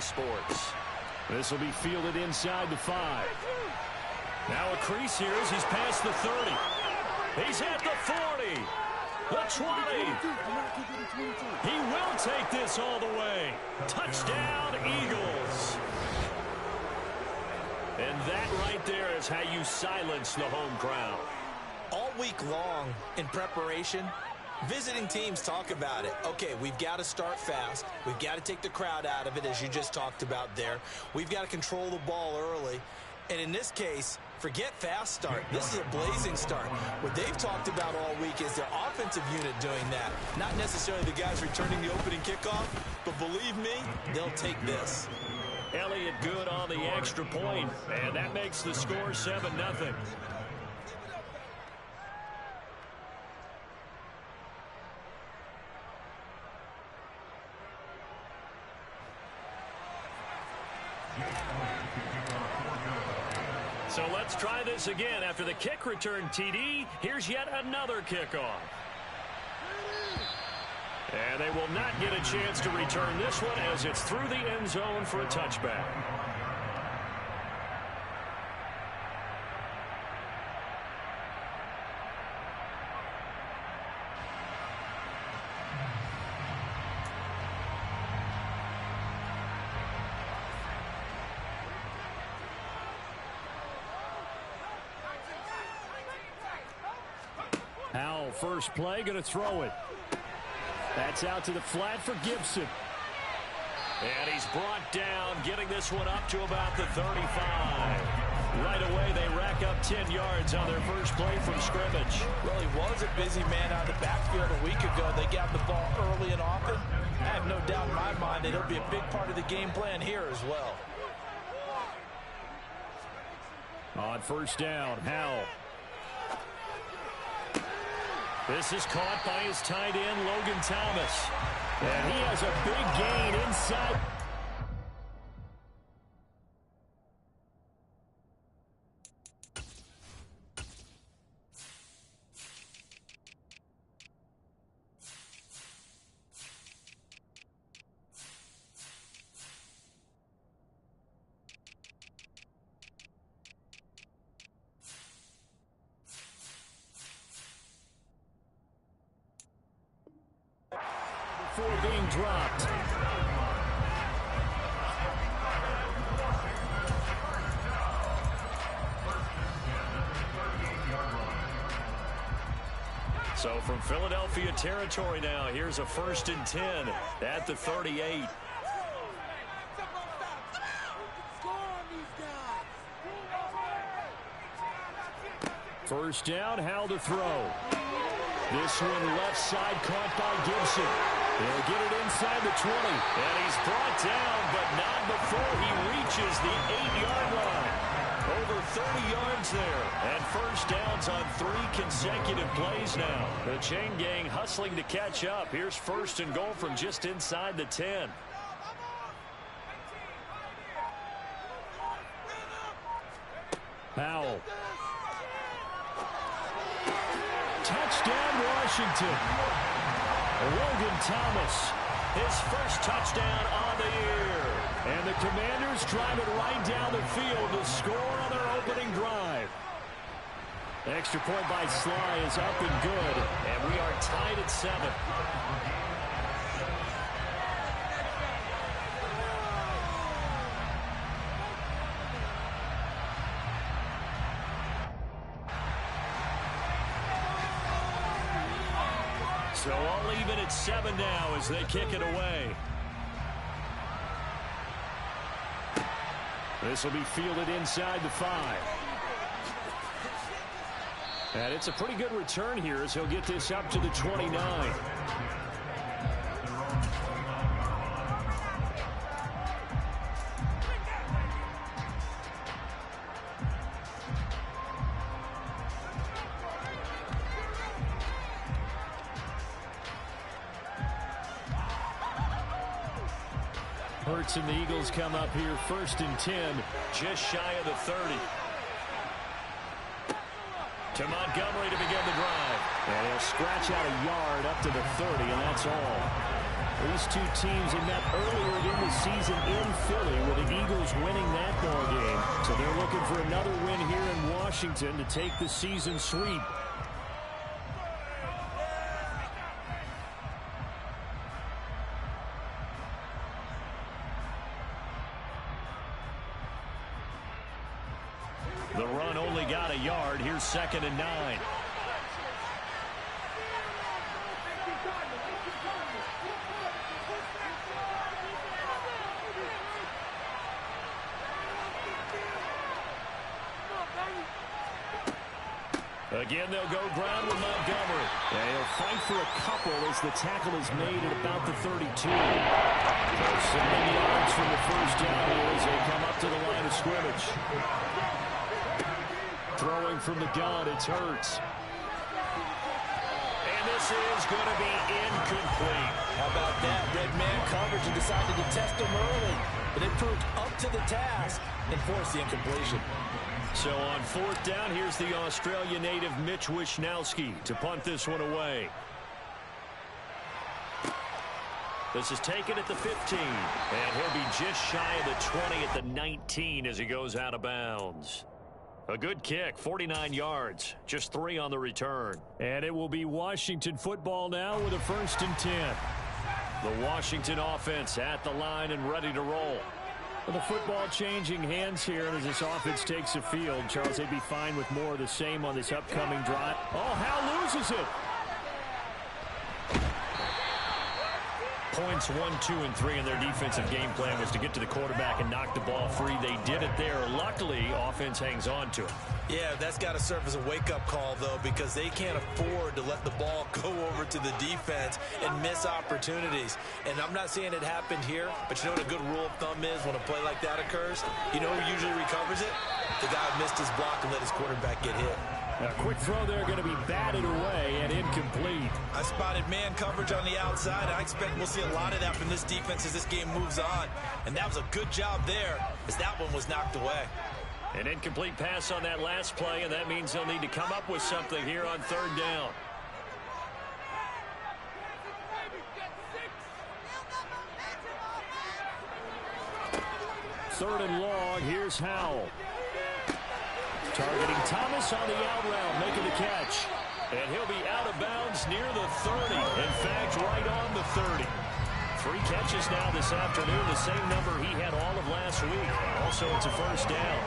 sports. This will be fielded inside the 5. Now a crease here as he's past the 30. He's at the 40. The 20. He will take this all the way. Touchdown, Eagles. And that right there is how you silence the home crowd. All week long in preparation, visiting teams talk about it. Okay, we've got to start fast. We've got to take the crowd out of it, as you just talked about there. We've got to control the ball early. And in this case, forget fast start. This is a blazing start. What they've talked about all week is their offensive unit doing that. Not necessarily the guys returning the opening kickoff, but believe me, they'll take this. Elliott good on the extra point, and that makes the score 7-0. So let's try this again. After the kick return TD, here's yet another kickoff. And they will not get a chance to return this one as it's through the end zone for a touchback. Howell, first play, going to throw it. That's out to the flat for Gibson. And he's brought down, getting this one up to about the 35. Right away, they rack up 10 yards on their first play from scrimmage. Well, he was a busy man out of the backfield a week ago. They got the ball early and often. I have no doubt in my mind that it'll be a big part of the game plan here as well. On first down, Howell. This is caught by his tight end, Logan Thomas. And he has a big gain inside. Before being dropped. So from Philadelphia territory now, here's a 1st and 10 at the 38. First down, Howell to throw. This one left side caught by Gibson. He'll get it inside the 20. And he's brought down, but not before he reaches the 8-yard line. Over 30 yards there. And first downs on 3 consecutive plays now. The chain gang hustling to catch up. Here's 1st and goal from just inside the 10. Howell. Touchdown, Washington. Logan Thomas, his first touchdown on the year. And the Commanders drive it right down the field to score on their opening drive. Extra point by Sly is up and good. And we are tied at 7. So all even at 7 now as they kick it away. This will be fielded inside the 5. And it's a pretty good return here as he'll get this up to the 29. Hurts and the Eagles come up here 1st and 10, just shy of the 30. To Montgomery to begin the drive. And he'll scratch out a yard up to the 30, and that's all. These two teams had met earlier in the season in Philly with the Eagles winning that ball game. So they're looking for another win here in Washington to take the season sweep. The run only got a yard. Here's 2nd and 9. Again, they'll go ground with Montgomery. And he'll fight for a couple as the tackle is made at about the 32. So 7 yards from the first down here as they come up to the line of scrimmage. Throwing from the gun, it's Hurts. And this is going to be incomplete. How about that? Red man coverage and decided to test him early. But it proved up to the task and forced the incompletion. So on 4th down, here's the Australia native Mitch Wishnowsky to punt this one away. This is taken at the 15. And he'll be just shy of the 20 at the 19 as he goes out of bounds. A good kick, 49 yards, just 3 on the return. And it will be Washington football now with a 1st and 10. The Washington offense at the line and ready to roll. With the football changing hands here, and as this offense takes the field, Charles, they'd be fine with more of the same on this upcoming drive. Oh, Hal loses it. Points 1, 2, and 3 in their defensive game plan was to get to the quarterback and knock the ball free. They did it there. Luckily, offense hangs on to it. Yeah, that's got to serve as a wake-up call, though, because they can't afford to let the ball go over to the defense and miss opportunities. And I'm not saying it happened here, but you know what a good rule of thumb is when a play like that occurs? You know who usually recovers it? The guy who missed his block and let his quarterback get hit. A quick throw there going to be batted away and incomplete. I spotted man coverage on the outside. I expect we'll see a lot of that from this defense as this game moves on. And that was a good job there as that one was knocked away. An incomplete pass on that last play, and that means they'll need to come up with something here on 3rd down. Third and long, here's Howell. Targeting Thomas on the out route, making the catch. And he'll be out of bounds near the 30. In fact, right on the 30. 3 catches now this afternoon, the same number he had all of last week. Also, it's a 1st down.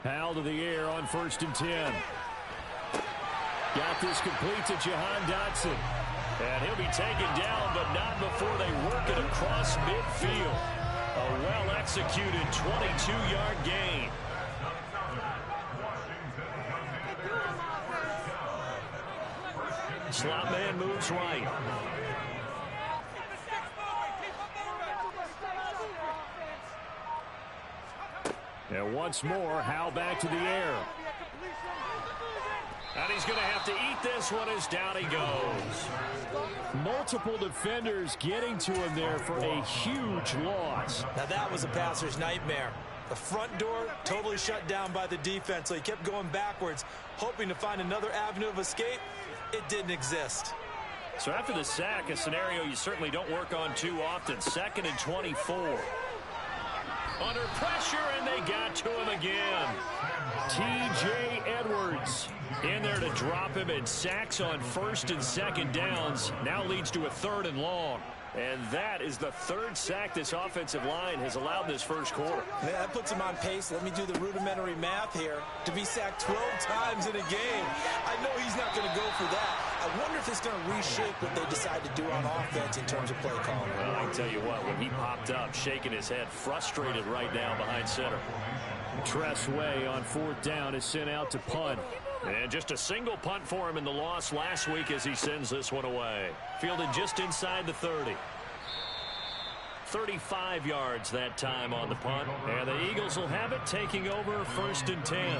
Howell to the air on 1st and 10. Got this complete to Jahan Dotson. And he'll be taken down, but not before they work it across midfield. A well-executed 22-yard gain. Slot man moves right. And once more, Howell back to the air. And he's going to have to eat this one as down he goes. Multiple defenders getting to him there for a huge loss. Now that was a passer's nightmare. The front door totally shut down by the defense, so he kept going backwards, hoping to find another avenue of escape. It didn't exist. So after the sack, a scenario you certainly don't work on too often. 2nd and 24. Under pressure, and they got to him again. T.J. Edwards in there to drop him, and sacks on 1st and 2nd downs. Now leads to a 3rd and long. And that is the 3rd sack this offensive line has allowed this first quarter. Yeah, that puts him on pace. Let me do the rudimentary math here. To be sacked 12 times in a game, I know he's not going to go for that. I wonder if it's going to reshape what they decide to do on offense in terms of play calling. Well, I can tell you what, when he popped up, shaking his head, frustrated right now behind center. Tress Way on 4th down is sent out to punt. And just a single punt for him in the loss last week as he sends this one away. Fielded just inside the 30. 35 yards that time on the punt. And the Eagles will have it, taking over 1st and 10.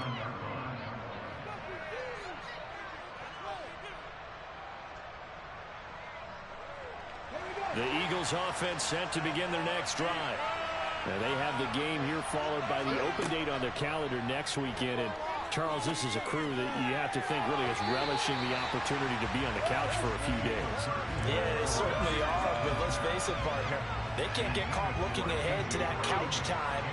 The Eagles offense set to begin their next drive. Now they have the game here followed by the open date on their calendar next weekend. And Charles, this is a crew that you have to think really is relishing the opportunity to be on the couch for a few days. Yeah, they certainly are. But let's face it, partner, they can't get caught looking ahead to that couch time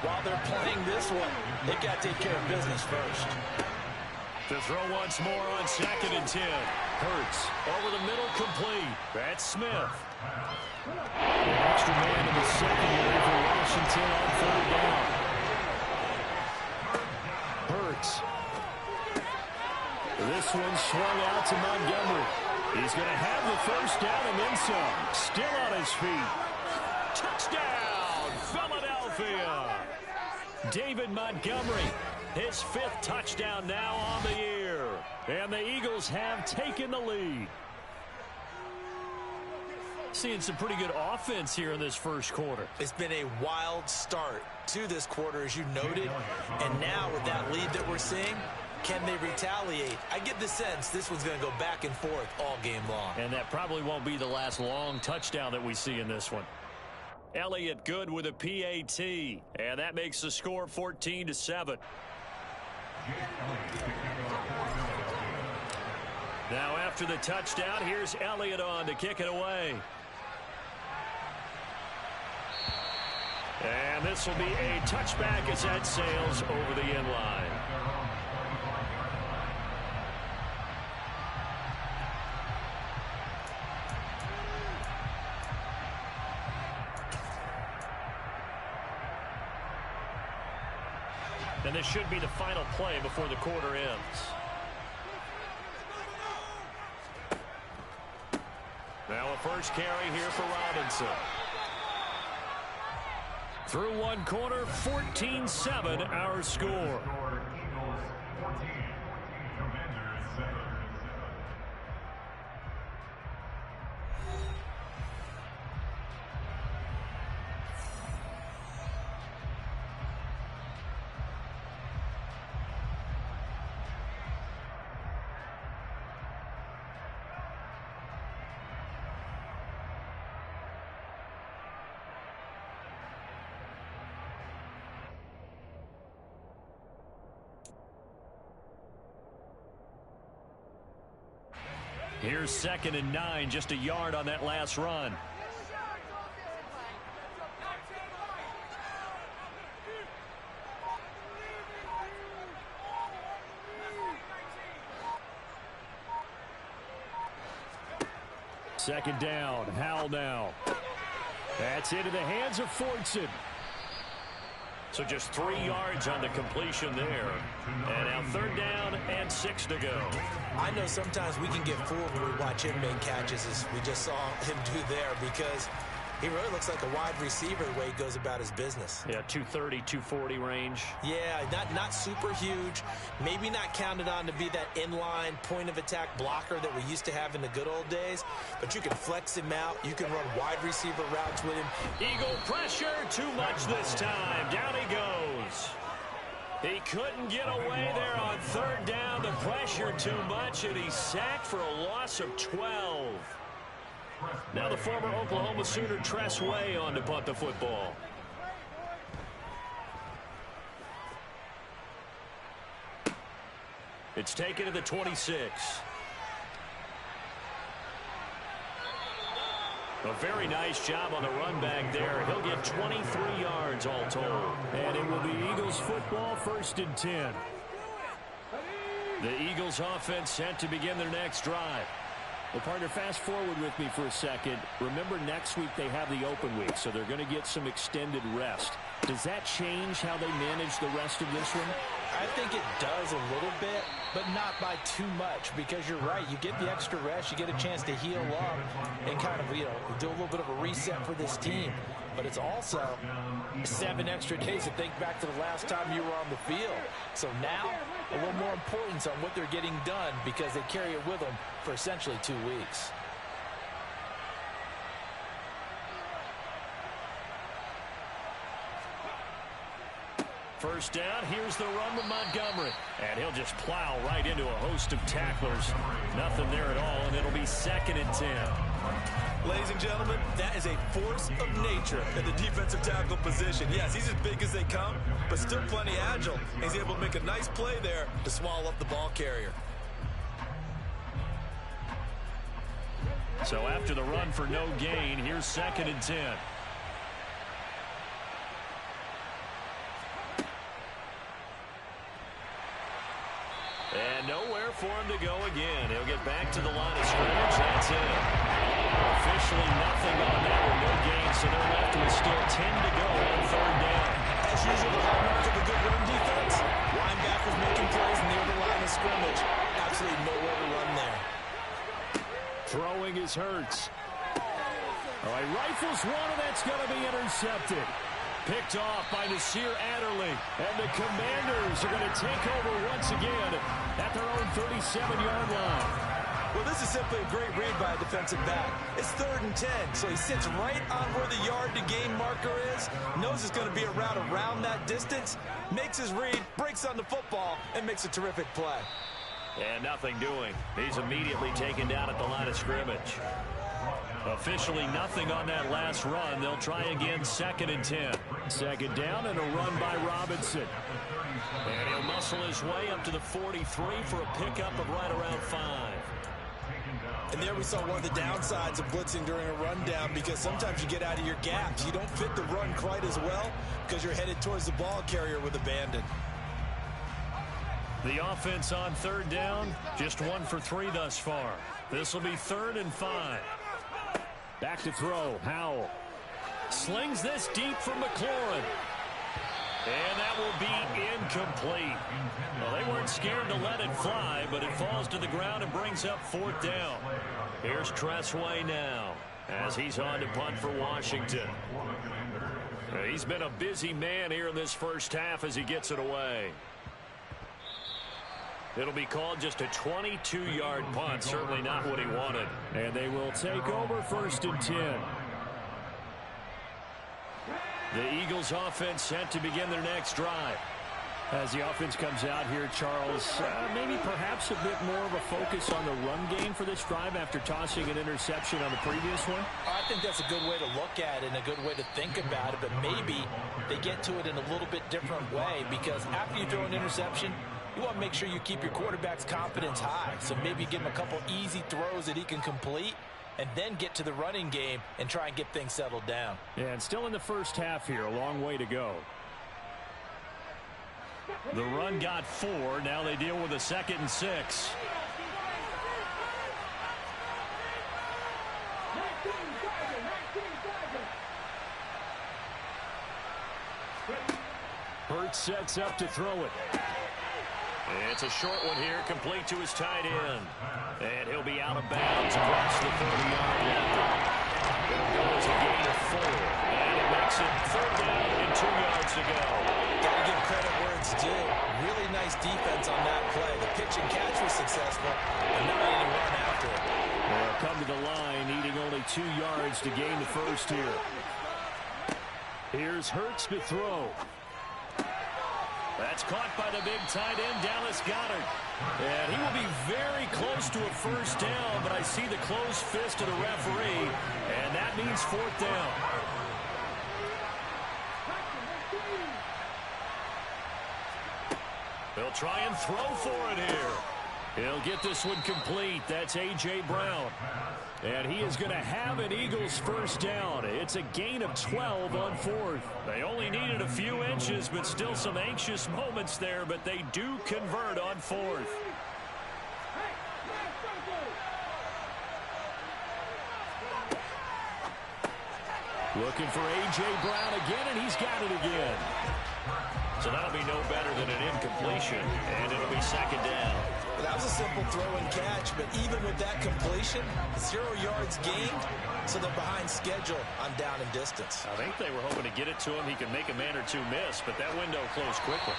while they're playing this one. They've got to take care of business first. To throw once more on 2nd and 10. Hurts over the middle, complete. That's Smith. An extra man in the secondary for Washington on 3rd down. Hurts. This one swung out to Montgomery. He's going to have the 1st down and then some. Still on his feet. Touchdown, Philadelphia. David Montgomery, his 5th touchdown now on the year. And the Eagles have taken the lead. Seeing some pretty good offense here in this first quarter. It's been a wild start to this quarter, as you noted. And now with that lead that we're seeing, can they retaliate? I get the sense this one's going to go back and forth all game long. And that probably won't be the last long touchdown that we see in this one. Elliott good with a PAT. And that makes the score 14-7. Now after the touchdown, here's Elliott on to kick it away. And this will be a touchback as that sails over the end line. And this should be the final play before the quarter ends. Now a first carry here for Robinson. Through one quarter, 14-7 our score. Here's 2nd and 9, just a yard on that last run. Second down, Howell now. That's into the hands of Fortson. So just 3 yards on the completion there. And now 3rd down and 6 to go. I know sometimes we can get fooled when we watch him make catches, as we just saw him do there, because he really looks like a wide receiver the way he goes about his business. Yeah, 230, 240 range. Yeah, not super huge. Maybe not counted on to be that inline point-of-attack blocker that we used to have in the good old days, but you can flex him out. You can run wide receiver routes with him. Eagle pressure, too much this time. Down he goes. He couldn't get away there on 3rd down. The pressure too much, and he's sacked for a loss of 12. Now the former Oklahoma Sooner Tress Way on to punt the football. It's taken to the 26. A very nice job on the run back there. He'll get 23 yards all told. And it will be Eagles football, 1st and 10. The Eagles offense set to begin their next drive. Well, partner, fast forward with me for a second. Remember, next week they have the open week, so they're going to get some extended rest. Does that change how they manage the rest of this one? I think it does a little bit, but not by too much, because you're right. You get the extra rest. You get a chance to heal up and kind of, do a little bit of a reset for this team. But it's also 7 extra days to think back to the last time you were on the field. So now, a little more importance on what they're getting done, because they carry it with them for essentially 2 weeks. First down, here's the run with Montgomery. And he'll just plow right into a host of tacklers. Nothing there at all, and it'll be 2nd and 10. Ladies and gentlemen, that is a force of nature in the defensive tackle position. Yes, he's as big as they come, but still plenty agile. He's able to make a nice play there to swallow up the ball carrier. So after the run for no gain, here's 2nd and 10. And nowhere for him to go again. He'll get back to the line of scrimmage. That's it. Officially nothing on that with no gain, so they're left with still 10 to go on 3rd down. As usual, the hallmark of a good run defense, linebackers making plays near the line of scrimmage. Absolutely nowhere to run there. Throwing is Hurts. All right, rifles one, and that's going to be intercepted. Picked off by Nasir Adderley. And the Commanders are going to take over once again at their own 37-yard line. Well, this is simply a great read by a defensive back. It's 3rd and 10, so he sits right on where the yard-to-gain marker is, knows it's going to be a route around that distance, makes his read, breaks on the football, and makes a terrific play. And nothing doing. He's immediately taken down at the line of scrimmage. Officially nothing on that last run. They'll try again 2nd and 10. 2nd down and a run by Robinson. And he'll muscle his way up to the 43 for a pickup of right around 5. And there we saw one of the downsides of blitzing during a rundown, because sometimes you get out of your gaps. You don't fit the run quite as well because you're headed towards the ball carrier with abandon. The offense on 3rd down, just 1 for 3 thus far. This will be 3rd and 5. Back to throw, Howell. Slings this deep from McLaurin. And that will be incomplete. Well, they weren't scared to let it fly, but it falls to the ground and brings up 4th down. Here's Tressway now as he's on to punt for Washington. He's been a busy man here in this first half as he gets it away. It'll be called just a 22-yard punt, certainly not what he wanted. And they will take over 1st and 10. The Eagles offense set to begin their next drive. As the offense comes out here, Charles, maybe perhaps a bit more of a focus on the run game for this drive after tossing an interception on the previous one? I think that's a good way to look at it and a good way to think about it, but maybe they get to it in a little bit different way, because after you throw an interception, you want to make sure you keep your quarterback's confidence high. So maybe give him a couple easy throws that he can complete, and then get to the running game and try and get things settled down. Yeah, and still in the first half here, a long way to go. The run got 4. Now they deal with a 2nd and 6. Hurts sets up to throw it. It's a short one here, complete to his tight end. And he'll be out of bounds across the 30-yard line. It'll go as a gain of 4. And it makes it 3rd down and 2 yards to go. Got to give credit where it's due. Really nice defense on that play. The pitch and catch was successful, but not any run after it. They'll come to the line, needing only 2 yards to gain the first here. Here's Hurts to throw. That's caught by the big tight end, Dallas Goedert. And he will be very close to a first down, but I see the closed fist of the referee, and that means 4th down. They'll try and throw for it here. He'll get this one complete. That's A.J. Brown. And he is going to have an Eagles first down. It's a gain of 12 on 4th. They only needed a few inches, but still some anxious moments there, but they do convert on 4th. Looking for A.J. Brown again, and he's got it again. So that'll be no better than an incompletion, and it'll be 2nd down. That was a simple throw and catch, but even with that completion, 0 yards gained, so they're behind schedule on down and distance. I think they were hoping to get it to him. He could make a man or two miss, but that window closed quickly.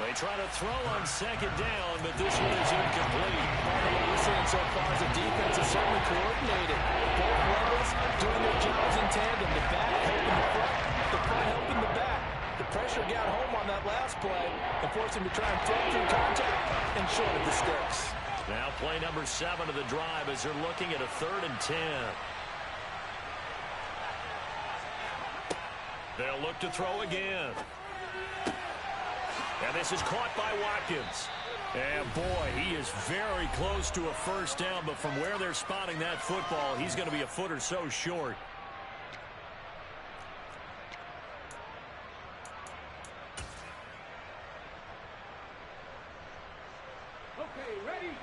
They try to throw on 2nd down, but this one is incomplete. What we're seeing so far is the defense is certainly coordinated. Both levels doing their jobs in tandem. The back helping the front, the front helping the back. The pressure got home on that last play and forced him to try and throw through contact and short of the sticks. Now play number 7 of the drive as they're looking at a 3rd and 10. They'll look to throw again. And this is caught by Watkins. And boy, he is very close to a first down, but from where they're spotting that football, he's going to be a foot or so short. Okay, ready?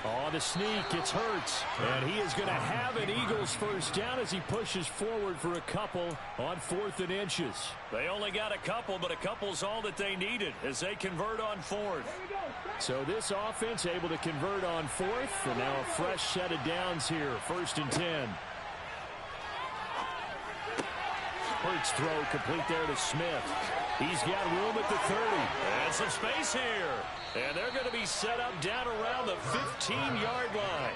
On the sneak, it's Hurts. And he is going to have an Eagles first down as he pushes forward for a couple on 4th and inches. They only got a couple, but a couple's all that they needed as they convert on 4th. So this offense able to convert on 4th, and now a fresh set of downs here, 1st and 10. Hurts throw complete there to Smith. He's got room at the 30. And some space here. And they're going to be set up down around the 15-yard line.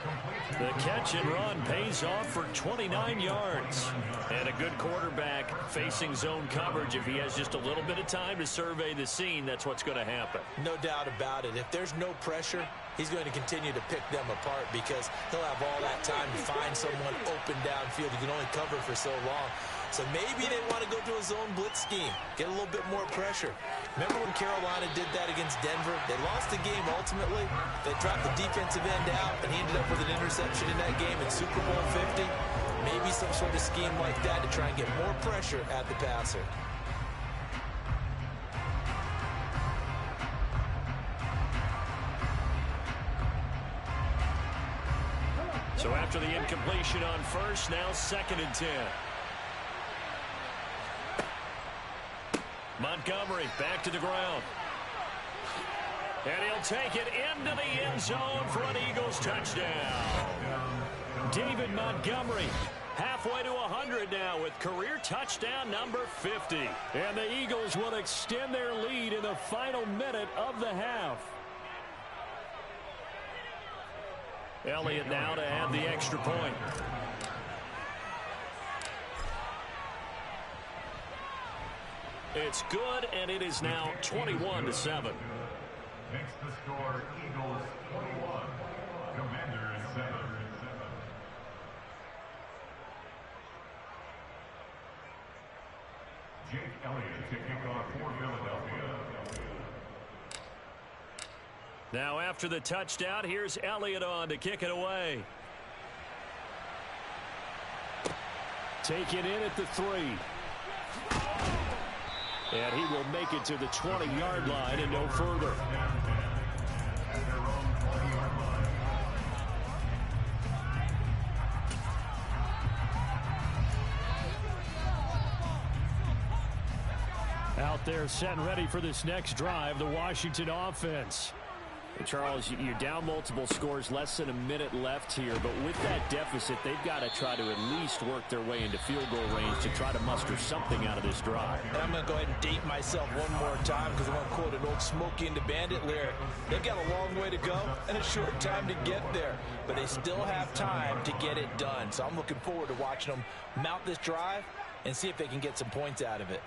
The catch and run pays off for 29 yards. And a good quarterback facing zone coverage. If he has just a little bit of time to survey the scene, that's what's going to happen. No doubt about it. If there's no pressure, he's going to continue to pick them apart because he'll have all that time to find someone open downfield. He can only cover for so long. So maybe they want to go to a zone blitz scheme, get a little bit more pressure. Remember when Carolina did that against Denver? They lost the game ultimately. They dropped the defensive end out, and he ended up with an interception in that game in Super Bowl 50. Maybe some sort of scheme like that to try and get more pressure at the passer. So after the incompletion on first, now 2nd and 10. Montgomery back to the ground. And he'll take it into the end zone for an Eagles touchdown. David Montgomery halfway to 100 now with career touchdown number 50. And the Eagles will extend their lead in the final minute of the half. Elliott now to add the extra point. It's good, and it is now 21-7. Next to score, Eagles 21, Commanders 7. Jake Elliott to kick off for Philadelphia. Now after the touchdown, here's Elliott on to kick it away. Take it in at the 3. And he will make it to the 20-yard line and no further. Out there set and ready for this next drive, the Washington offense. And Charles, you're down multiple scores, less than a minute left here. But with that deficit, they've got to try to at least work their way into field goal range to try to muster something out of this drive. And I'm going to go ahead and date myself one more time because I want to quote an old Smokey and the Bandit lyric. They've got a long way to go and a short time to get there. But they still have time to get it done. So I'm looking forward to watching them mount this drive and see if they can get some points out of it.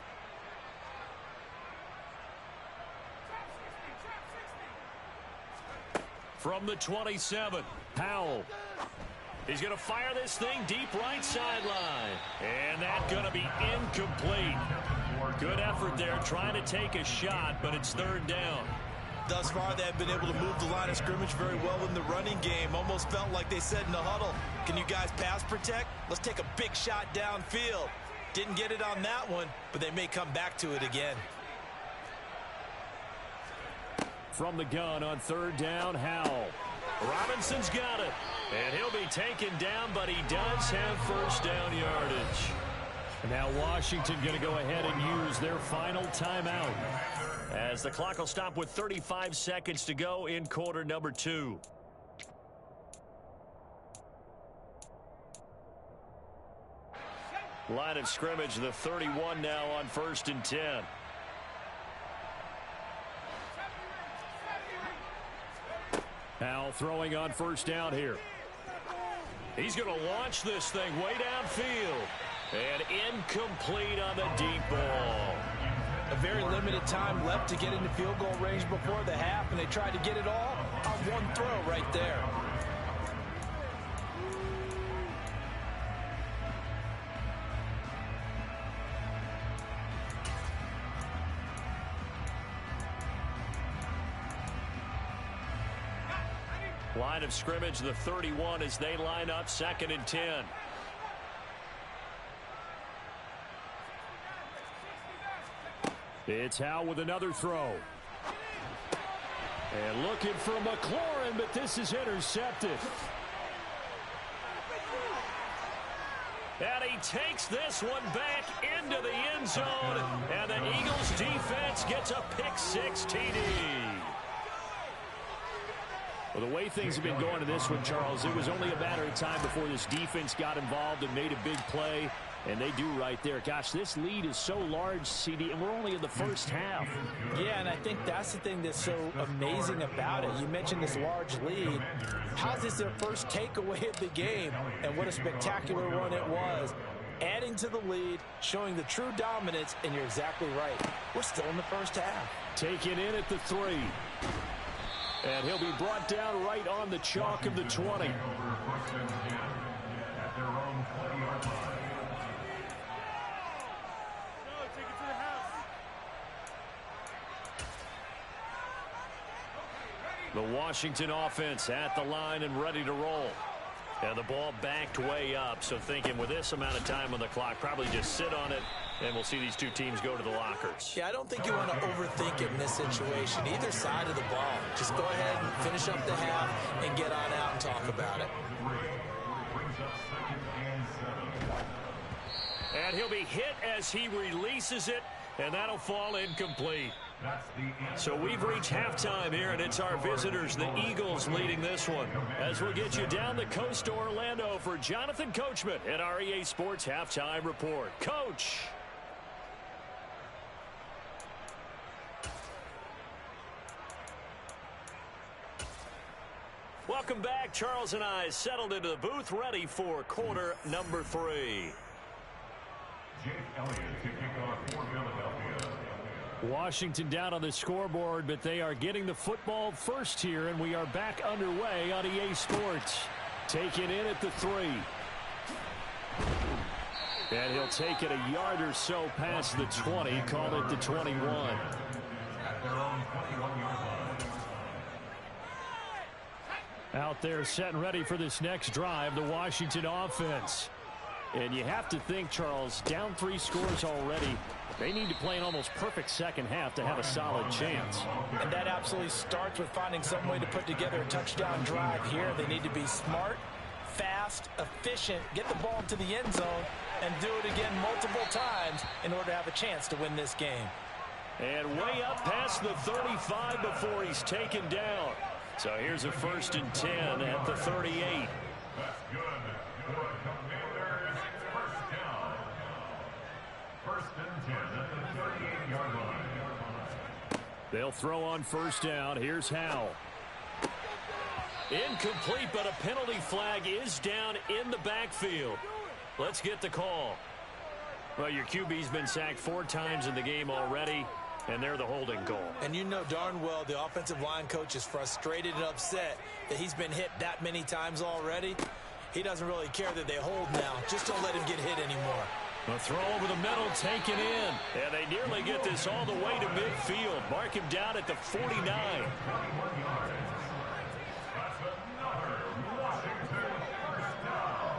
From the 27, Powell. He's going to fire this thing deep right sideline. And that's going to be incomplete. Good effort there trying to take a shot, but it's 3rd down. Thus far, they've been able to move the line of scrimmage very well in the running game. Almost felt like they said in the huddle, can you guys pass protect? Let's take a big shot downfield. Didn't get it on that one, but they may come back to it again. From the gun on 3rd down, Howell. Robinson's got it. And he'll be taken down, but he does have first down yardage. And now Washington going to go ahead and use their final timeout, as the clock will stop with 35 seconds to go in quarter number 2. Line of scrimmage, the 31 now on 1st and 10. Now throwing on 1st down here. He's going to launch this thing way downfield. And incomplete on the deep ball. A very limited time left to get into field goal range before the half, and they tried to get it all on one throw right there. Line of scrimmage, the 31 as they line up 2nd and 10. It's Howe with another throw. And looking for McLaurin, but this is intercepted. And he takes this one back into the end zone. And the Eagles defense gets a pick-6 TD. Well, the way things have been going in this one, Charles, it was only a matter of time before this defense got involved and made a big play. And they do right there. Gosh, this lead is so large, CD, and we're only in the first half. Yeah, and I think that's the thing that's so amazing about it. You mentioned this large lead. How's this their first takeaway of the game? And what a spectacular one it was. Adding to the lead, showing the true dominance, and you're exactly right. We're still in the first half. Taken in at the 3. And he'll be brought down right on the chalk of the 20. The Washington offense at the line and ready to roll. And the ball backed way up, so thinking with this amount of time on the clock, probably just sit on it, and we'll see these two teams go to the lockers. Yeah, I don't think you want to overthink it in this situation. Either side of the ball. Just go ahead and finish up the half and get on out and talk about it. And he'll be hit as he releases it, and that'll fall incomplete. So we've reached halftime here, and it's our visitors, the Eagles, leading this one. As we'll get you down the coast to Orlando for Jonathan Coachman at our EA Sports Halftime Report. Coach. Welcome back. Charles and I settled into the booth, ready for quarter number 3. Jake Elliott to kick off for Philadelphia. Washington down on the scoreboard, but they are getting the football first here, and we are back underway on EA Sports. Taken in at the 3. And he'll take it a yard or so past the 20, call it the 21. At their own 21-yard line. Out there set and ready for this next drive, the Washington offense. And you have to think, Charles, down 3 scores already. They need to play an almost perfect second half to have a solid chance. And that absolutely starts with finding some way to put together a touchdown drive here. They need to be smart, fast, efficient, get the ball to the end zone, and do it again multiple times in order to have a chance to win this game. And way up past the 35 before he's taken down. So here's a 1st and 10 at the 38. That's good for Commanders. First down. 1st and 10 at the 38-yard line. They'll throw on 1st down. Here's Howe. Incomplete, but a penalty flag is down in the backfield. Let's get the call. Well, your QB's been sacked 4 times in the game already, and they're the holding call. And you know darn well the offensive line coach is frustrated and upset that he's been hit that many times already. He doesn't really care that they hold now. Just don't let him get hit anymore. A throw over the middle taken in. And they nearly get this all the way to midfield. Mark him down at the 49. That's another Washington first down.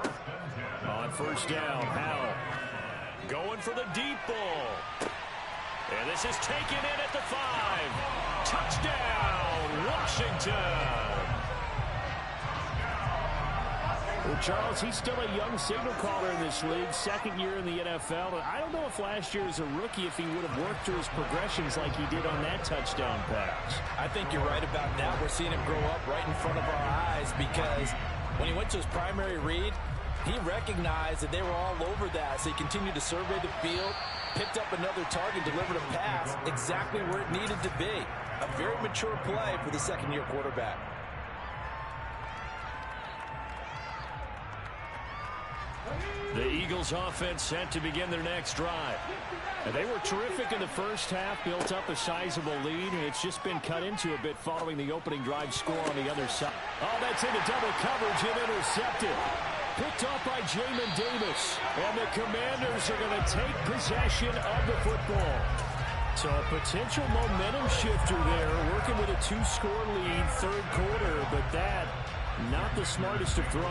1st and 10. On 1st down, Howe going for the deep ball. And this is taken in at the 5. Touchdown, Washington. Well, Charles, he's still a young signal caller in this league, 2nd year in the NFL. And I don't know if last year as a rookie if he would have worked through his progressions like he did on that touchdown pass. I think you're right about that. We're seeing him grow up right in front of our eyes because when he went to his primary read, he recognized that they were all over that. So he continued to survey the field, picked up another target, delivered a pass exactly where it needed to be. A very mature play for the 2nd-year quarterback. The Eagles offense set to begin their next drive. And they were terrific in the first half, built up a sizable lead, and it's just been cut into a bit following the opening drive score on the other side. Oh, that's into double coverage and intercepted. Picked off by Jamin Davis. And the Commanders are going to take possession of the football. So a potential momentum shifter there, working with a 2-score lead, third quarter, but that, not the smartest of throws.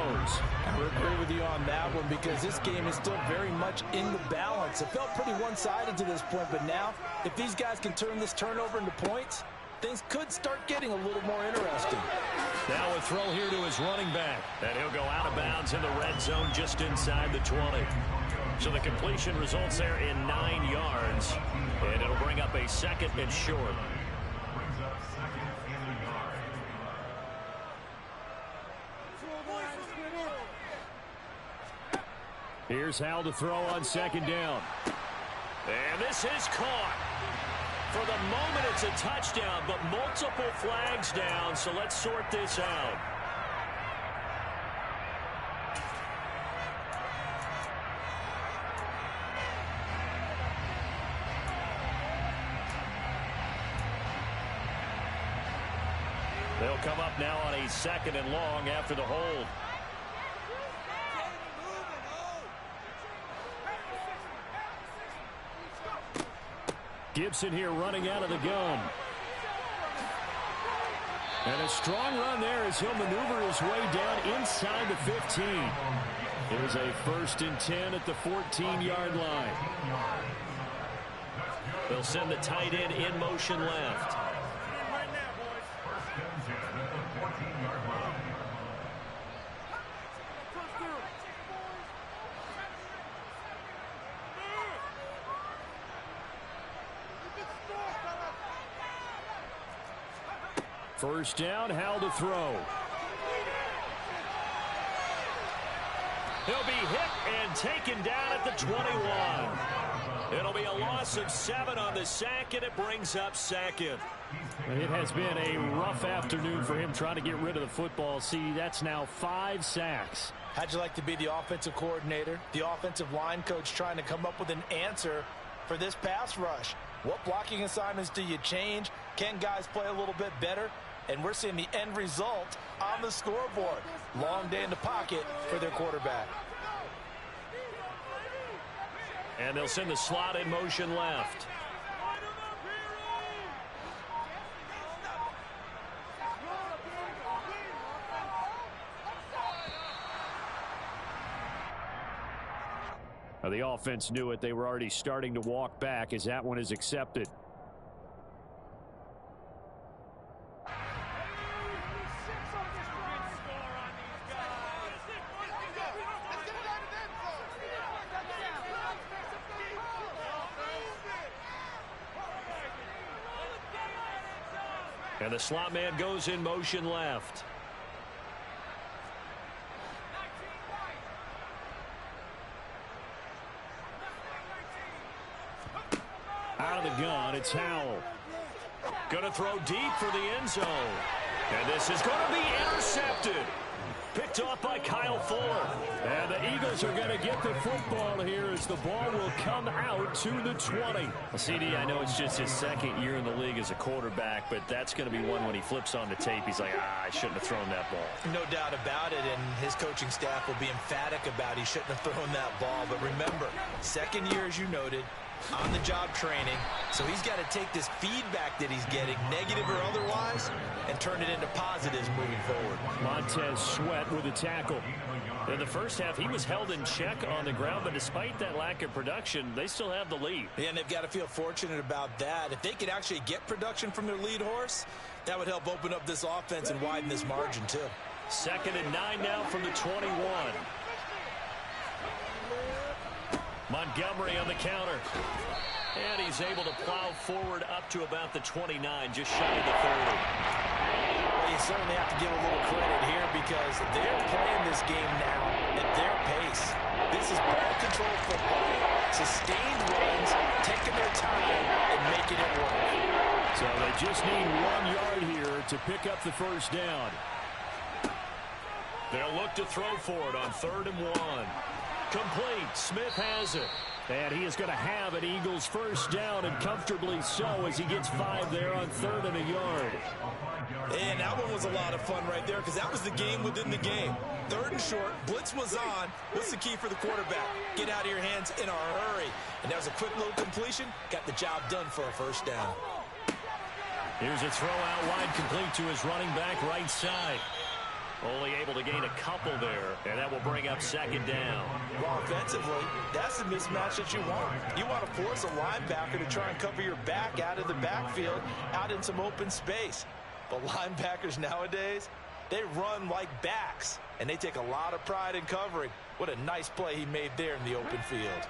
I would agree with you on that one because this game is still very much in the balance. It felt pretty one-sided to this point, but now, if these guys can turn this turnover into points, things could start getting a little more interesting. Now a throw here to his running back, and he'll go out of bounds in the red zone just inside the 20. So the completion results there in 9 yards, and it'll bring up a second and short. Brings up second and a yard. Here's Hal to throw on second down. And this is caught. For the moment, it's a touchdown, but multiple flags down, so let's sort this out. They'll come up now on a second and long after the hold. Gibson here running out of the gun. And a strong run there as he'll maneuver his way down inside the 15. Here's a 1st and 10 at the 14-yard line. They'll send the tight end in motion left. First down, Hal to throw. He'll be hit and taken down at the 21. It'll be a loss of 7 on the sack, and it brings up second. It has been a rough afternoon for him trying to get rid of the football. See, that's now 5 sacks. How'd you like to be the offensive coordinator, the offensive line coach trying to come up with an answer for this pass rush? What blocking assignments do you change? Can guys play a little bit better? And we're seeing the end result on the scoreboard. Long day in the pocket for their quarterback. And they'll send the slot in motion left. Now the offense knew it. They were already starting to walk back as that one is accepted. And the slot man goes in motion left. Out of the gun, it's Howell. Going to throw deep for the end zone. And this is going to be intercepted. Picked off by Kyle Fuller. And the Eagles are going to get the football here as the ball will come out to the 20. Well, CD, I know it's just his second year in the league as a quarterback, but that's going to be one when he flips on the tape. He's like, I shouldn't have thrown that ball. No doubt about it, and his coaching staff will be emphatic about he shouldn't have thrown that ball. But remember, second year, as you noted, on-the-job training, so he's got to take this feedback that he's getting, negative or otherwise, and turn it into positives moving forward. Montez Sweat with a tackle. In the first half, he was held in check on the ground, but despite that lack of production, they still have the lead. Yeah, and they've got to feel fortunate about that. If they could actually get production from their lead horse, that would help open up this offense and widen this margin, too. 2nd and 9 now from the 21. Montgomery on the counter. And he's able to plow forward up to about the 29, just shy of the 30. Well, you certainly have to give a little credit here because they're playing this game now at their pace. This is ball control football, sustained runs, taking their time and making it work. So they just need 1 yard here to pick up the first down. They'll look to throw for it on 3rd and 1. Complete. Smith has it. And he is going to have an Eagles first down, and comfortably so, as he gets 5 there on 3rd and a yard. And that one was a lot of fun right there because that was the game within the game. 3rd and short, blitz was on. What's the key for the quarterback? Get out of your hands in a hurry. And that was a quick little completion. Got the job done for a first down. Here's a throw out wide, complete to his running back right side. Only able to gain a couple there, and that will bring up 2nd down. Well, offensively, that's the mismatch that you want. You want to force a linebacker to try and cover your back out of the backfield, out in some open space. But linebackers nowadays, they run like backs, and they take a lot of pride in covering. What a nice play he made there in the open field.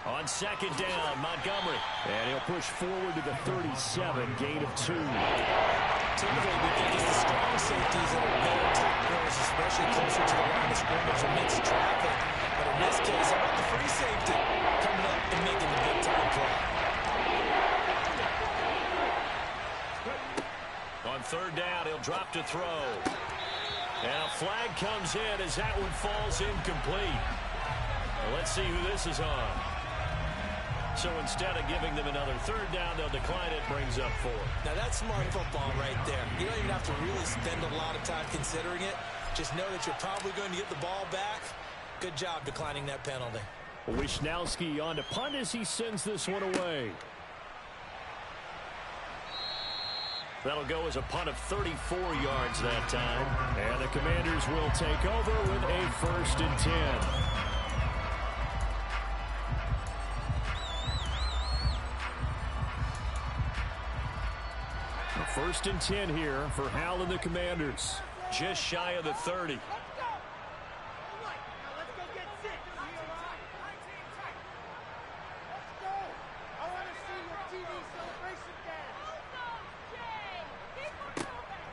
On 2nd down, Montgomery. And he'll push forward to the 37, gain of 2. Typically, we think it's the strong safeties that are better tacklers, especially closer to the line of scrimmage amidst traffic. But in this case, how about the free safety coming up and making the big-time play? On 3rd down, he'll drop to throw. And a flag comes in as that one falls incomplete. Well, let's see who this is on. So instead of giving them another 3rd down, they'll decline it, brings up 4. Now, that's smart football right there. You don't even have to really spend a lot of time considering it. Just know that you're probably going to get the ball back. Good job declining that penalty. Wisnowski on to punt as he sends this one away. That'll go as a punt of 34 yards that time. And the Commanders will take over with a 1st and 10. 1st and 10 here for Hal and the Commanders. Just shy of the 30.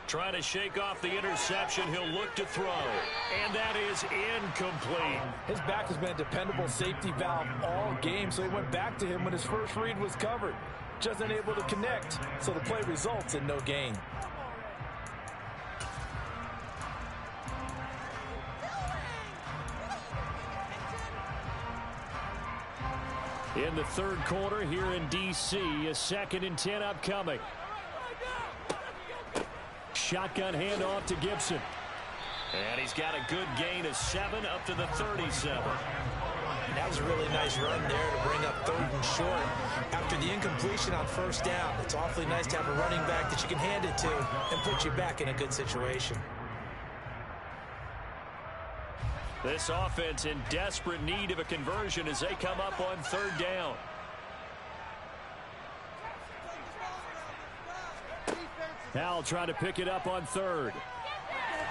Trying to shake off the interception. He'll look to throw. And that is incomplete. His back has been a dependable safety valve all game, so he went back to him when his first read was covered. Just unable to connect, so the play results in no gain. In the 3rd quarter here in D.C., a 2nd and 10 upcoming. Shotgun handoff to Gibson. And he's got a good gain of 7 up to the 37. That was a really nice run there to bring up 3rd and short. After the incompletion on 1st down, it's awfully nice to have a running back that you can hand it to and put you back in a good situation. This offense in desperate need of a conversion as they come up on 3rd down. Hal trying to pick it up on 3rd.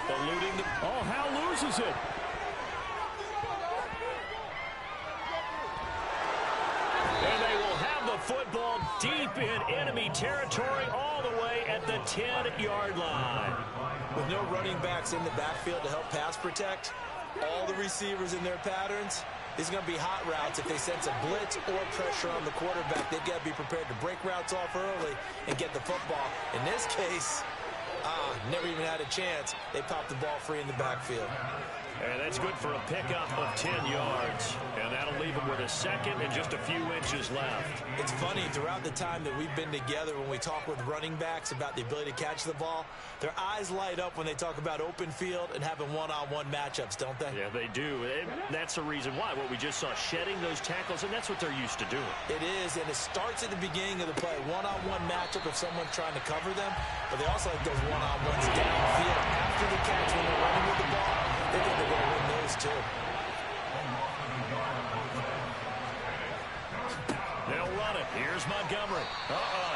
Eluding the... Oh, Hal loses it. And they will have the football deep in enemy territory all the way at the 10-yard line. With no running backs in the backfield to help pass protect, all the receivers in their patterns, these are going to be hot routes. If they sense a blitz or pressure on the quarterback, they've got to be prepared to break routes off early and get the football. In this case, never even had a chance. They popped the ball free in the backfield. And that's good for a pickup of 10 yards. And that'll leave them with a 2nd and just a few inches left. It's funny, throughout the time that we've been together, when we talk with running backs about the ability to catch the ball, their eyes light up when they talk about open field and having one-on-one matchups, don't they? Yeah, they do. And that's the reason why. What we just saw, shedding those tackles, and that's what they're used to doing. It is, and it starts at the beginning of the play. One-on-one matchup if someone's trying to cover them, but they also like those one-on-ones downfield after the catch when they're running with the ball. They think they're going to win those too. They'll run it. Here's Montgomery.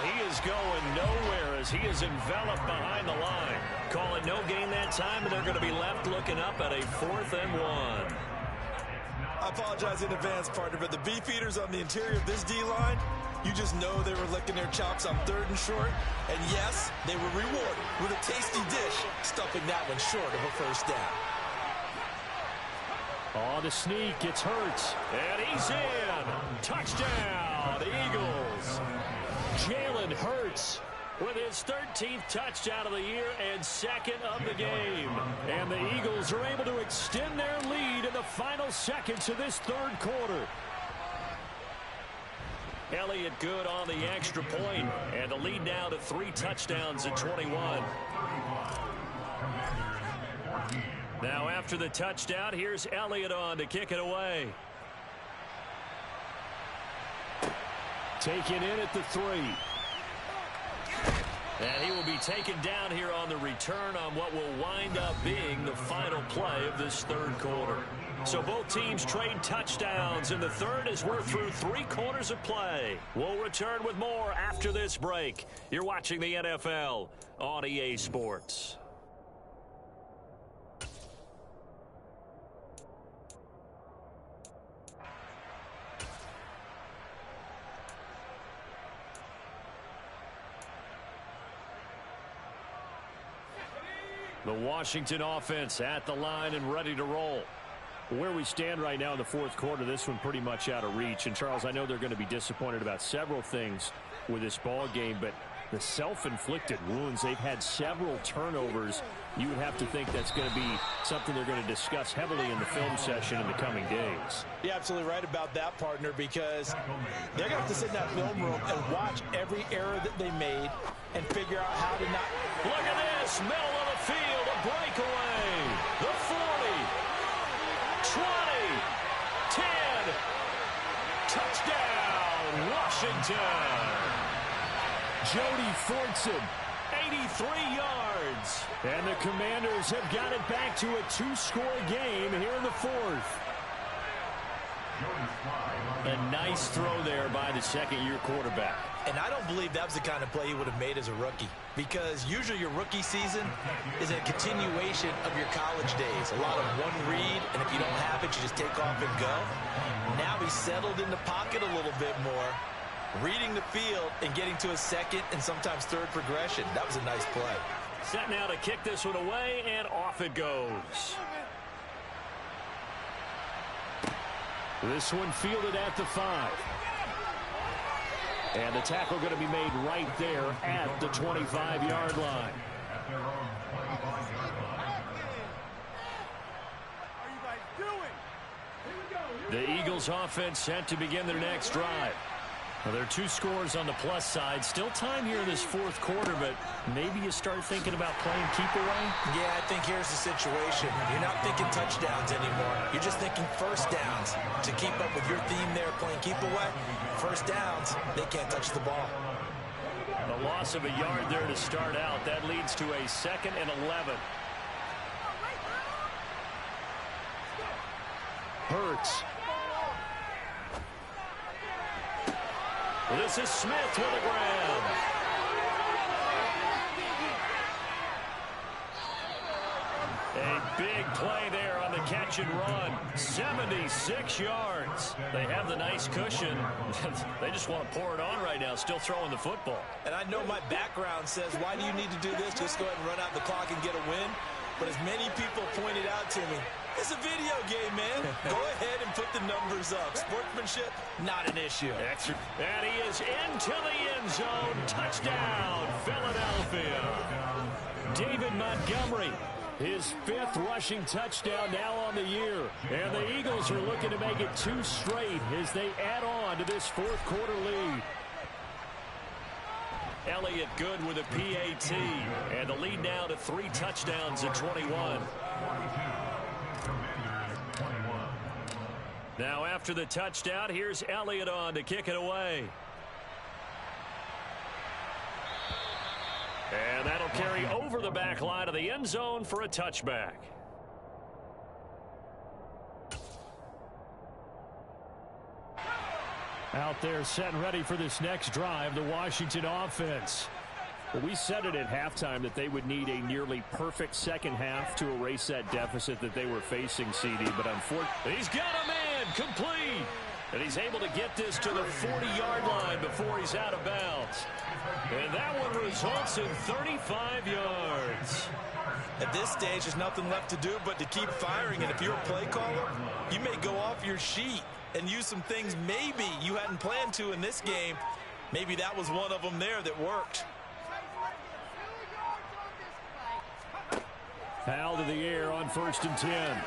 He is going nowhere as he is enveloped behind the line. Calling no gain that time, and they're going to be left looking up at a 4th and 1. I apologize in advance, partner, but the beefeaters on the interior of this D-line, you just know they were licking their chops on 3rd and short. And yes, they were rewarded with a tasty dish, stuffing that one short of a first down. On the sneak, it's Hurts. And he's in. Touchdown, Eagles. Jalen Hurts with his 13th touchdown of the year and second of the game. And the Eagles are able to extend their lead in the final seconds of this third quarter. Elliott good on the extra point, and the lead now to 3 touchdowns at 21. Now after the touchdown, here's Elliott on to kick it away. Taken in at the 3. And he will be taken down here on the return on what will wind up being the final play of this third quarter. So both teams trade touchdowns in the third as we're through 3 quarters of play. We'll return with more after this break. You're watching the NFL on EA Sports. The Washington offense at the line and ready to roll. Where we stand right now in the fourth quarter, this one pretty much out of reach. And, Charles, I know they're going to be disappointed about several things with this ball game, but the self-inflicted wounds, they've had several turnovers. You would have to think that's going to be something they're going to discuss heavily in the film session in the coming days. You're absolutely right about that, partner, because they're going to have to sit in that film room and watch every error that they made and figure out how to not. Look at this, middle of the field, a breakaway. The 40, 20, 10, touchdown, Washington. Jody Fortson, 83 yards. And the Commanders have got it back to a 2-score game here in the fourth. A nice throw there by the second-year quarterback. And I don't believe that was the kind of play he would have made as a rookie, because usually your rookie season is a continuation of your college days. A lot of one read, and if you don't have it, you just take off and go. Now he's settled in the pocket a little bit more, reading the field and getting to a second and sometimes third progression. That was a nice play. Set now to kick this one away, and off it goes. This one fielded at the 5. And the tackle going to be made right there at the 25-yard line. The Eagles offense set to begin their next drive. Well, there are 2 scores on the plus side. Still time here in this fourth quarter, but maybe you start thinking about playing keep away? Yeah, I think here's the situation. You're not thinking touchdowns anymore. You're just thinking first downs. To keep up with your theme there, playing keep away, first downs, they can't touch the ball. The loss of a yard there to start out. That leads to a 2nd and 11. Hurts. This is Smith with a grab. A big play there on the catch and run. 76 yards. They have the nice cushion. They just want to pour it on right now, still throwing the football. And I know my background says, why do you need to do this? Just go ahead and run out the clock and get a win. But as many people pointed out to me, it's a video game, man. Go ahead and put the numbers up. Sportsmanship, not an issue. And he is into the end zone. Touchdown, Philadelphia. David Montgomery, his 5th rushing touchdown now on the year. And the Eagles are looking to make it 2 straight as they add on to this fourth quarter lead. Elliott good with a PAT. And the lead now to 3 touchdowns at 21. Now after the touchdown, here's Elliott on to kick it away. And that'll carry over the back line of the end zone for a touchback. Out there set and ready for this next drive, the Washington offense. Well, we said it at halftime that they would need a nearly perfect second half to erase that deficit that they were facing, CD. But unfortunately, he's got a man complete. And he's able to get this to the 40-yard line before he's out of bounds. And that one results in 35 yards. At this stage, there's nothing left to do but to keep firing. And if you're a play caller, you may go off your sheet and use some things maybe you hadn't planned to in this game. Maybe that was one of them there that worked. Foul to the air on 1st and 10.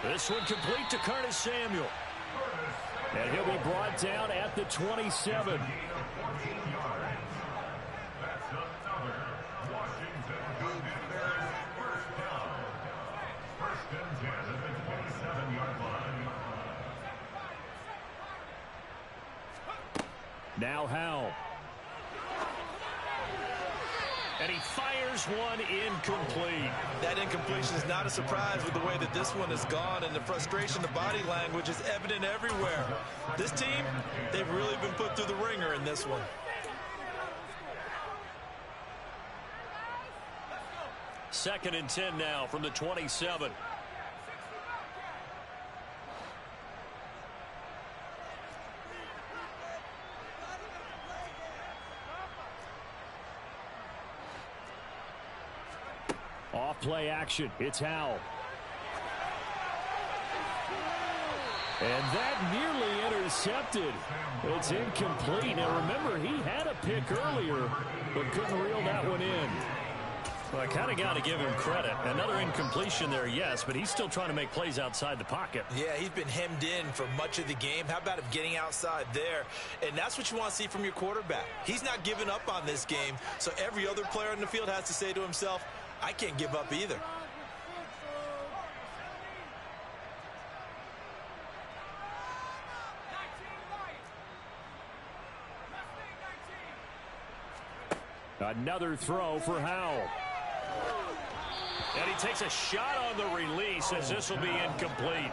This one complete to Curtis Samuel. And he'll be brought down at the 27. Now Howell. And he fires one incomplete. That incompletion is not a surprise with the way that this one has gone, and the frustration, the body language is evident everywhere. This team, they've really been put through the ringer in this one. 2nd and 10 now from the 27. Off play action. It's Howell. And that nearly intercepted. It's incomplete. Now remember, he had a pick earlier, but couldn't reel that one in. Well, I kind of got to give him credit. Another incompletion there, yes, but he's still trying to make plays outside the pocket. Yeah, he's been hemmed in for much of the game. How about him getting outside there? And that's what you want to see from your quarterback. He's not giving up on this game, so every other player in the field has to say to himself, I can't give up either. Another throw for Howell. And he takes a shot on the release as this will be incomplete.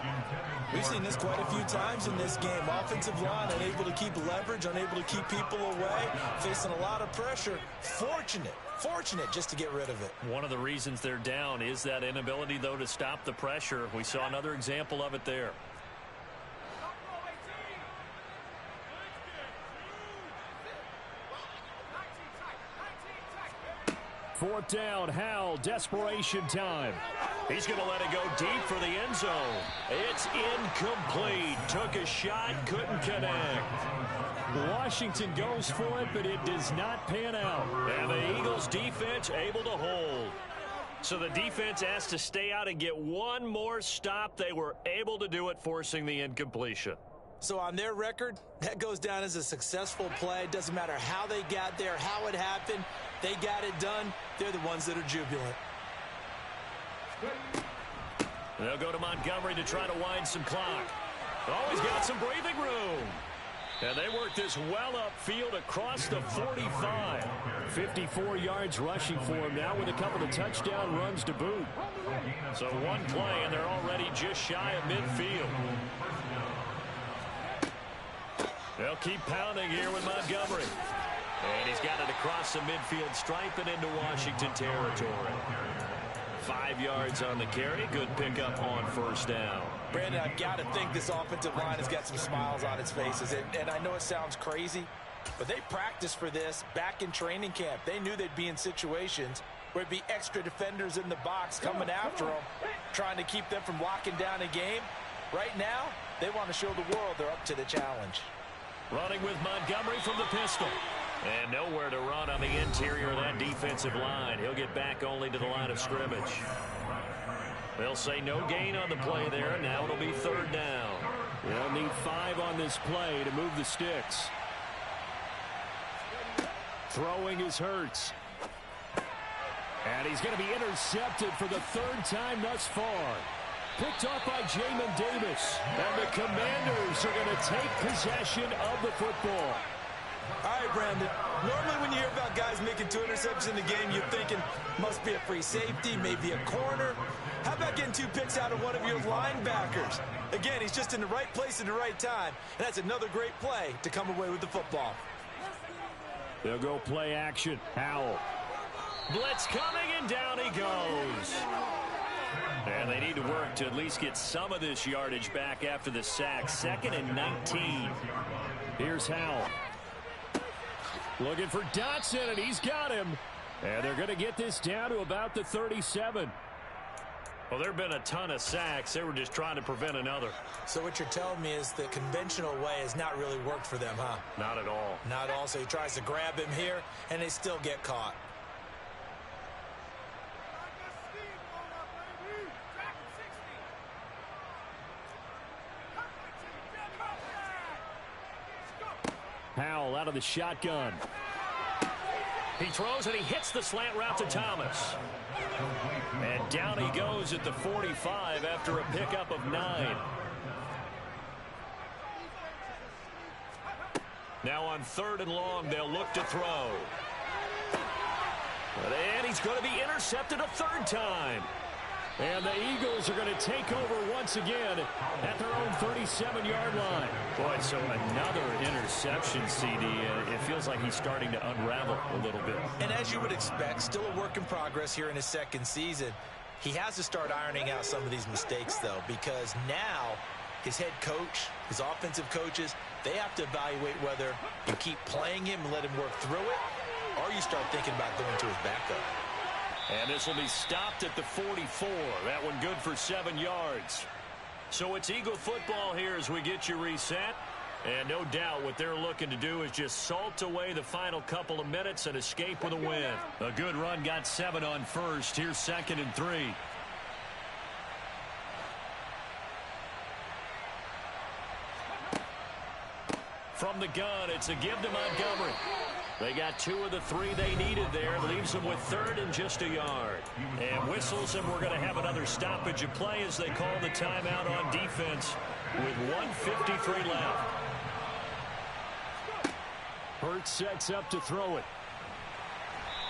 We've seen this quite a few times in this game. Offensive line unable to keep leverage, unable to keep people away, facing a lot of pressure. Fortunate just to get rid of it. One of the reasons they're down is that inability, though, to stop the pressure. We saw another example of it there. 4th down, Howell, desperation time. He's going to let it go deep for the end zone. It's incomplete. Took a shot, couldn't connect. Washington goes for it, but it does not pan out. And the Eagles defense able to hold. So the defense asked to stay out and get one more stop. They were able to do it, forcing the incompletion. So on their record, that goes down as a successful play. Doesn't matter how they got there, how it happened. They got it done. They're the ones that are jubilant. They'll go to Montgomery to try to wind some clock. Oh, he's got some breathing room. And they work this well upfield across the 45. 54 yards rushing for him now with a couple of touchdown runs to boot. So one play, and they're already just shy of midfield. They'll keep pounding here with Montgomery. And he's got it across the midfield stripe and into Washington territory. 5 yards on the carry. Good pickup on 1st down. Brandon, I've got to think this offensive line has got some smiles on its faces. And I know it sounds crazy, but they practiced for this back in training camp. They knew they'd be in situations where it'd be extra defenders in the box coming after them, trying to keep them from locking down a game. Right now, they want to show the world they're up to the challenge. Running with Montgomery from the pistol. And nowhere to run on the interior of that defensive line. He'll get back only to the line of scrimmage. They'll say no gain on the play there. Now it'll be 3rd down. They'll need 5 on this play to move the sticks. Throwing is Hurts. And he's going to be intercepted for the 3rd time thus far. Picked off by Jamin Davis. And the Commanders are going to take possession of the football. All right, Brandon. Normally when you hear about guys making 2 interceptions in the game, you're thinking must be a free safety, maybe a corner. How about getting 2 picks out of one of your linebackers? Again, he's just in the right place at the right time. And that's another great play to come away with the football. They'll go play action. Howell. Blitz coming, and down he goes. And they need to work to at least get some of this yardage back after the sack. 2nd and 19. Here's Howell. Looking for Dotson, and he's got him. And they're going to get this down to about the 37. Well, there have been a ton of sacks. They were just trying to prevent another. So what you're telling me is the conventional way has not really worked for them, huh? Not at all. Not at all. So he tries to grab him here, and they still get caught. Powell out of the shotgun. He throws, and he hits the slant route to Thomas. And down he goes at the 45 after a pickup of 9. Now on 3rd and long, they'll look to throw. And he's going to be intercepted a 3rd time. And the Eagles are going to take over once again at their own 37-yard line. Boy, so another interception, CD. It feels like he's starting to unravel a little bit. And as you would expect, still a work in progress here in his 2nd season. He has to start ironing out some of these mistakes, though, because now his head coach, his offensive coaches, they have to evaluate whether you keep playing him and let him work through it, or you start thinking about going to his backup. And this will be stopped at the 44. That one good for 7 yards. So it's Eagle football here as we get you reset. And no doubt what they're looking to do is just salt away the final couple of minutes and escape with a win. A good run got 7 on 1st. Here's 2nd and 3. From the gun, it's a give to Montgomery. They got 2 of the 3 they needed there. Leaves them with 3rd and just a yard. And whistles, and we're going to have another stoppage of play as they call the timeout on defense with 1:53 left. Hurts sets up to throw it.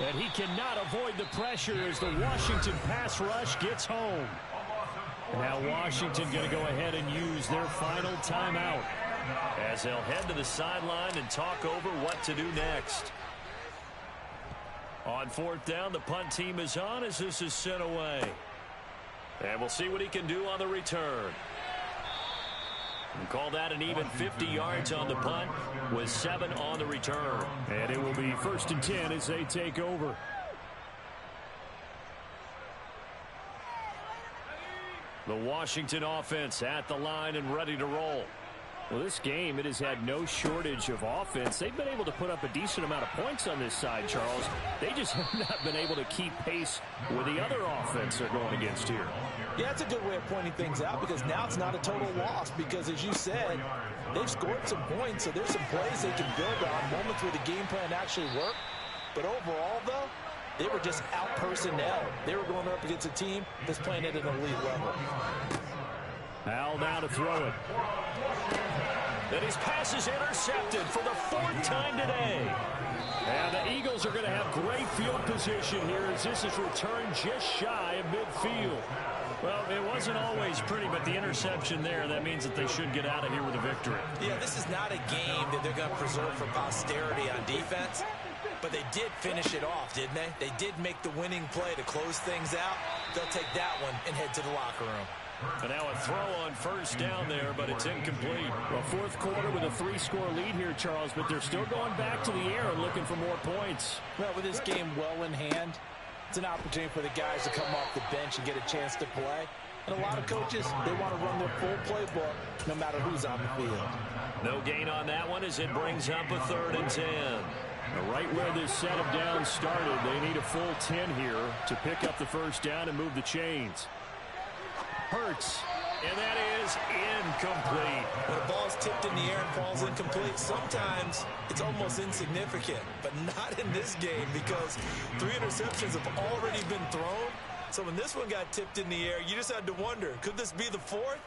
And he cannot avoid the pressure as the Washington pass rush gets home. Now Washington going to go ahead and use their final timeout, as they'll head to the sideline and talk over what to do next. On 4th down, the punt team is on as this is sent away. And we'll see what he can do on the return. And call that an even 50 yards on the punt with 7 on the return. And it will be 1st and 10 as they take over. The Washington offense at the line and ready to roll. Well, this game, it has had no shortage of offense. They've been able to put up a decent amount of points on this side, Charles. They just have not been able to keep pace with the other offense they're going against here. Yeah, that's a good way of pointing things out, because now it's not a total loss, because as you said, they've scored some points, so there's some plays they can build on, moments where the game plan actually worked. But overall, though, they were just out-personnel. They were going up against a team that's playing at an elite level. Al now to throw it. And his pass is intercepted for the 4th time today. And the Eagles are going to have great field position here as this is returned just shy of midfield. Well, it wasn't always pretty, but the interception there, that means that they should get out of here with a victory. Yeah, this is not a game that they're going to preserve for posterity on defense, but they did finish it off, didn't they? They did make the winning play to close things out. They'll take that one and head to the locker room. And now a throw on 1st down there, but it's incomplete. Well, 4th quarter with a 3-score lead here, Charles, but they're still going back to the air and looking for more points. Well, with this game well in hand, it's an opportunity for the guys to come off the bench and get a chance to play. And a lot of coaches, they want to run their full playbook no matter who's on the field. No gain on that one as it brings up a 3rd and 10. Right where this set of downs started, they need a full 10 here to pick up the 1st down and move the chains. Hurts. And that is incomplete. When a ball's tipped in the air and falls incomplete, sometimes it's almost insignificant, but not in this game, because 3 interceptions have already been thrown. So when this one got tipped in the air, you just had to wonder, could this be the 4th?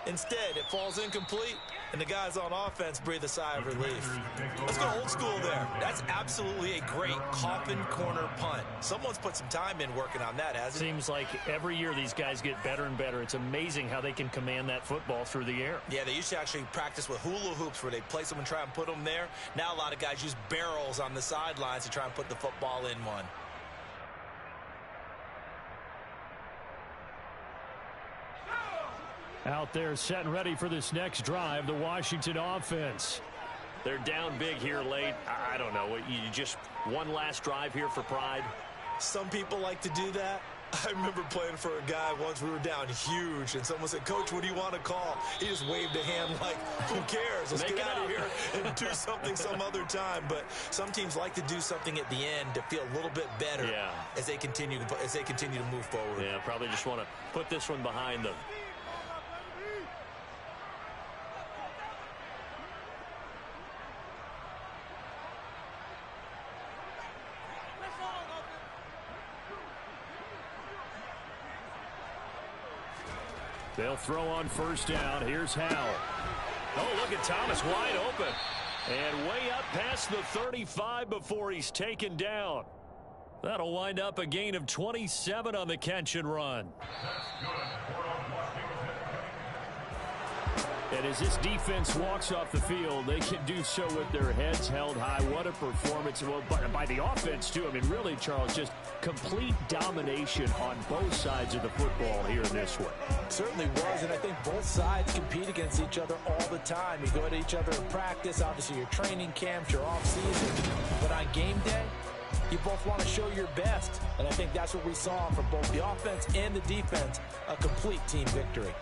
Instead, it falls incomplete, and the guys on offense breathe a sigh of relief. Let's go old school there. That's absolutely a great coffin corner punt. Someone's put some time in working on that, hasn't it? Seems like every year these guys get better and better. It's amazing how they can command that football through the air. Yeah, they used to actually practice with hula hoops where they place them and try and put them there. Now a lot of guys use barrels on the sidelines to try and put the football in one. Out there set and ready for this next drive, the Washington offense. They're down big here late. I don't know. You just one last drive here for pride? Some people like to do that. I remember playing for a guy once. We were down huge, and someone said, "Coach, what do you want to call?" He just waved a hand like, who cares? Let's get out of here and do something some other time. But some teams like to do something at the end to feel a little bit better as they continue to move forward. Yeah, probably just want to put this one behind them. They'll throw on first down. Here's Howell. Oh, look at Thomas wide open. And way up past the 35 before he's taken down. That'll wind up a gain of 27 on the catch and run. And as this defense walks off the field, they can do so with their heads held high. What a performance. Well, by the offense, too. I mean, really, Charles, just complete domination on both sides of the football here in this one. Certainly was, and I think both sides compete against each other all the time. You go at each other in practice, obviously your training camps, your off-season. But on game day, you both want to show your best. And I think that's what we saw from both the offense and the defense, a complete team victory.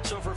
So for